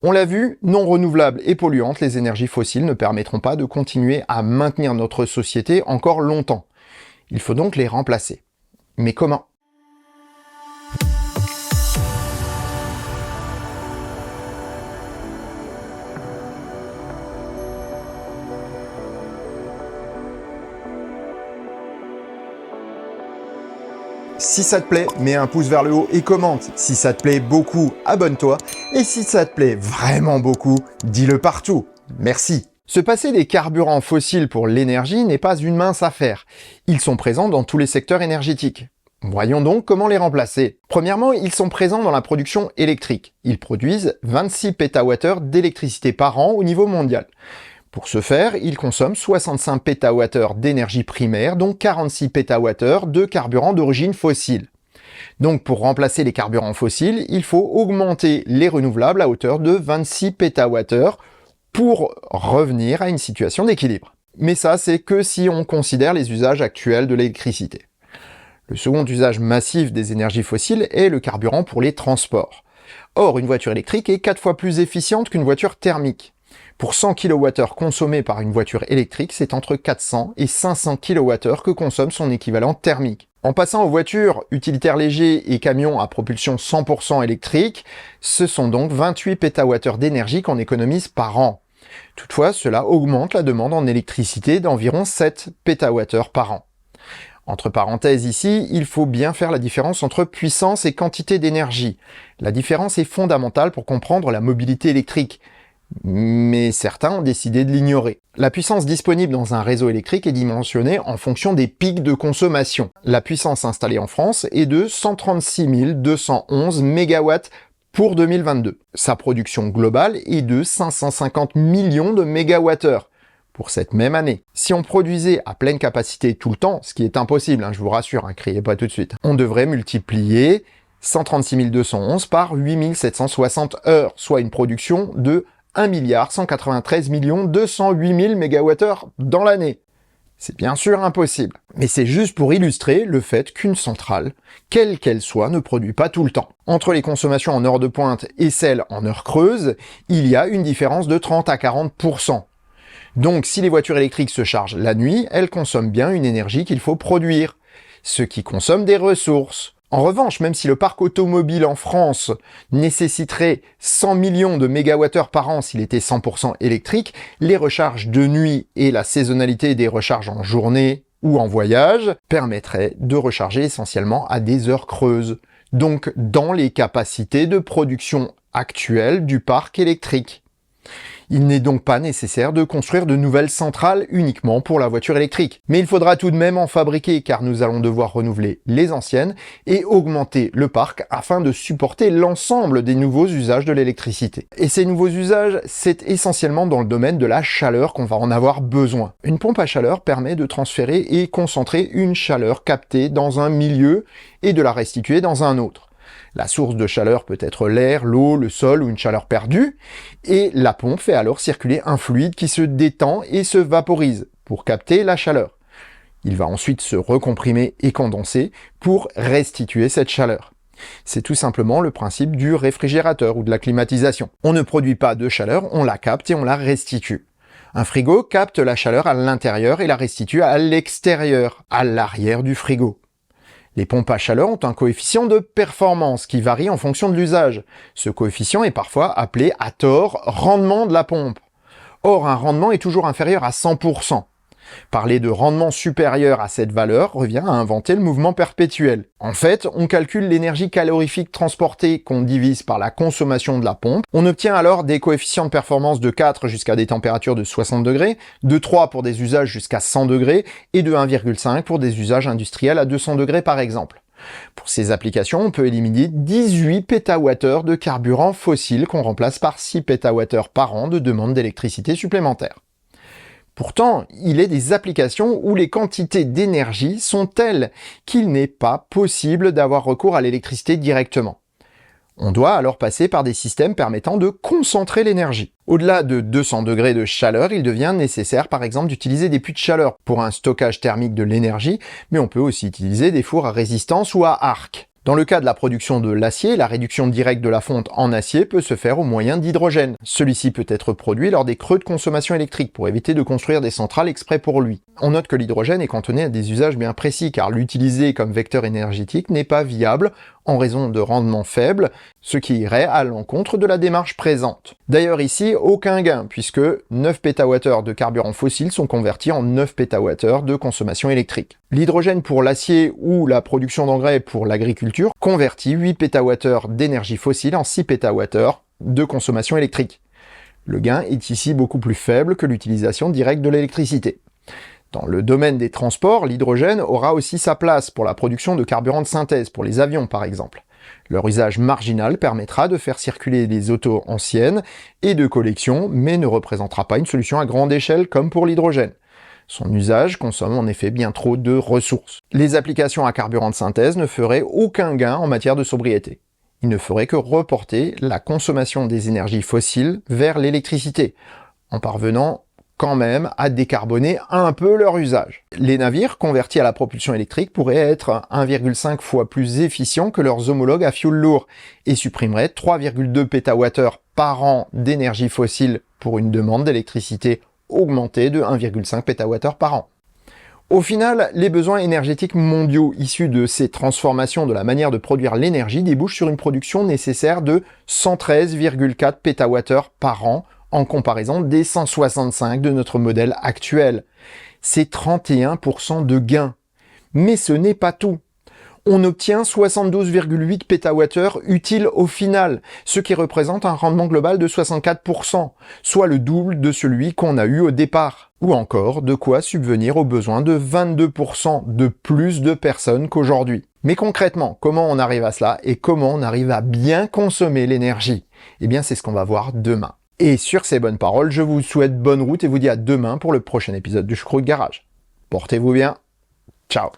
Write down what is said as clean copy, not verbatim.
On l'a vu, non renouvelables et polluantes, les énergies fossiles ne permettront pas de continuer à maintenir notre société encore longtemps. Il faut donc les remplacer. Mais comment ? Si ça te plaît, mets un pouce vers le haut et commente. Si ça te plaît beaucoup, abonne-toi. Et si ça te plaît vraiment beaucoup, dis-le partout. Merci. Se passer des carburants fossiles pour l'énergie n'est pas une mince affaire. Ils sont présents dans tous les secteurs énergétiques. Voyons donc comment les remplacer. Premièrement, ils sont présents dans la production électrique. Ils produisent 26 pétawattheures d'électricité par an au niveau mondial. Pour ce faire, ils consomment 65 pétawattheures d'énergie primaire, dont 46 pétawattheures de carburants d'origine fossile. Donc pour remplacer les carburants fossiles, il faut augmenter les renouvelables à hauteur de 26 pétawattheures pour revenir à une situation d'équilibre. Mais ça, c'est que si on considère les usages actuels de l'électricité. Le second usage massif des énergies fossiles est le carburant pour les transports. Or, une voiture électrique est 4 fois plus efficiente qu'une voiture thermique. Pour 100 kWh consommés par une voiture électrique, c'est entre 400 et 500 kWh que consomme son équivalent thermique. En passant aux voitures utilitaires légers et camions à propulsion 100% électrique, ce sont donc 28 pétawattheures d'énergie qu'on économise par an. Toutefois, cela augmente la demande en électricité d'environ 7 pétawattheures par an. Entre parenthèses ici, il faut bien faire la différence entre puissance et quantité d'énergie. La différence est fondamentale pour comprendre la mobilité électrique. Mais certains ont décidé de l'ignorer. La puissance disponible dans un réseau électrique est dimensionnée en fonction des pics de consommation. La puissance installée en France est de 136 211 MW pour 2022. Sa production globale est de 550 millions de mégawattheures pour cette même année. Si on produisait à pleine capacité tout le temps, ce qui est impossible, je vous rassure, criez pas tout de suite, on devrait multiplier 136 211 par 8760 heures, soit une production de 1 193 208 000 MWh dans l'année. C'est bien sûr impossible. Mais c'est juste pour illustrer le fait qu'une centrale, quelle qu'elle soit, ne produit pas tout le temps. Entre les consommations en heure de pointe et celles en heure creuse, il y a une différence de 30 à 40%. Donc si les voitures électriques se chargent la nuit, elles consomment bien une énergie qu'il faut produire, ce qui consomme des ressources. En revanche, même si le parc automobile en France nécessiterait 100 millions de mégawattheures par an s'il était 100% électrique, les recharges de nuit et la saisonnalité des recharges en journée ou en voyage permettraient de recharger essentiellement à des heures creuses, donc dans les capacités de production actuelles du parc électrique. Il n'est donc pas nécessaire de construire de nouvelles centrales uniquement pour la voiture électrique. Mais il faudra tout de même en fabriquer car nous allons devoir renouveler les anciennes et augmenter le parc afin de supporter l'ensemble des nouveaux usages de l'électricité. Et ces nouveaux usages, c'est essentiellement dans le domaine de la chaleur qu'on va en avoir besoin. Une pompe à chaleur permet de transférer et concentrer une chaleur captée dans un milieu et de la restituer dans un autre. La source de chaleur peut être l'air, l'eau, le sol ou une chaleur perdue, et la pompe fait alors circuler un fluide qui se détend et se vaporise pour capter la chaleur. Il va ensuite se recomprimer et condenser pour restituer cette chaleur. C'est tout simplement le principe du réfrigérateur ou de la climatisation. On ne produit pas de chaleur, on la capte et on la restitue. Un frigo capte la chaleur à l'intérieur et la restitue à l'extérieur, à l'arrière du frigo. Les pompes à chaleur ont un coefficient de performance qui varie en fonction de l'usage. Ce coefficient est parfois appelé à tort rendement de la pompe. Or, un rendement est toujours inférieur à 100%. Parler de rendement supérieur à cette valeur revient à inventer le mouvement perpétuel. En fait, on calcule l'énergie calorifique transportée qu'on divise par la consommation de la pompe. On obtient alors des coefficients de performance de 4 jusqu'à des températures de 60 degrés, de 3 pour des usages jusqu'à 100 degrés et de 1,5 pour des usages industriels à 200 degrés par exemple. Pour ces applications, on peut éliminer 18 pétawattheures de carburant fossile qu'on remplace par 6 pétawattheures par an de demande d'électricité supplémentaire. Pourtant, il est des applications où les quantités d'énergie sont telles qu'il n'est pas possible d'avoir recours à l'électricité directement. On doit alors passer par des systèmes permettant de concentrer l'énergie. Au-delà de 200 degrés de chaleur, il devient nécessaire par exemple d'utiliser des puits de chaleur pour un stockage thermique de l'énergie, mais on peut aussi utiliser des fours à résistance ou à arc. Dans le cas de la production de l'acier, la réduction directe de la fonte en acier peut se faire au moyen d'hydrogène. Celui-ci peut être produit lors des creux de consommation électrique pour éviter de construire des centrales exprès pour lui. On note que l'hydrogène est cantonné à des usages bien précis car l'utiliser comme vecteur énergétique n'est pas viable en raison de rendements faibles, ce qui irait à l'encontre de la démarche présente. D'ailleurs ici, aucun gain puisque 9 pétawattheures de carburant fossile sont convertis en 9 pétawattheures de consommation électrique. L'hydrogène pour l'acier ou la production d'engrais pour l'agriculture convertit 8 pétawattheures d'énergie fossile en 6 pétawattheures de consommation électrique. Le gain est ici beaucoup plus faible que l'utilisation directe de l'électricité. Dans le domaine des transports, l'hydrogène aura aussi sa place pour la production de carburant de synthèse, pour les avions par exemple. Leur usage marginal permettra de faire circuler des autos anciennes et de collection, mais ne représentera pas une solution à grande échelle comme pour l'hydrogène. Son usage consomme en effet bien trop de ressources. Les applications à carburant de synthèse ne feraient aucun gain en matière de sobriété. Ils ne feraient que reporter la consommation des énergies fossiles vers l'électricité, en parvenant quand même à décarboner un peu leur usage. Les navires convertis à la propulsion électrique pourraient être 1,5 fois plus efficients que leurs homologues à fioul lourd et supprimeraient 3,2 pétawattheures par an d'énergie fossile pour une demande d'électricité augmentée de 1,5 pétawattheures par an. Au final, les besoins énergétiques mondiaux issus de ces transformations de la manière de produire l'énergie débouchent sur une production nécessaire de 113,4 pétawattheures par an en comparaison des 165 de notre modèle actuel. C'est 31% de gain. Mais ce n'est pas tout. On obtient 72,8 pétawattheures utiles au final, ce qui représente un rendement global de 64%, soit le double de celui qu'on a eu au départ. Ou encore, de quoi subvenir aux besoins de 22% de plus de personnes qu'aujourd'hui. Mais concrètement, comment on arrive à cela et comment on arrive à bien consommer l'énergie? Eh bien, c'est ce qu'on va voir demain. Et sur ces bonnes paroles, je vous souhaite bonne route et vous dis à demain pour le prochain épisode du Choucroute Garage. Portez-vous bien. Ciao.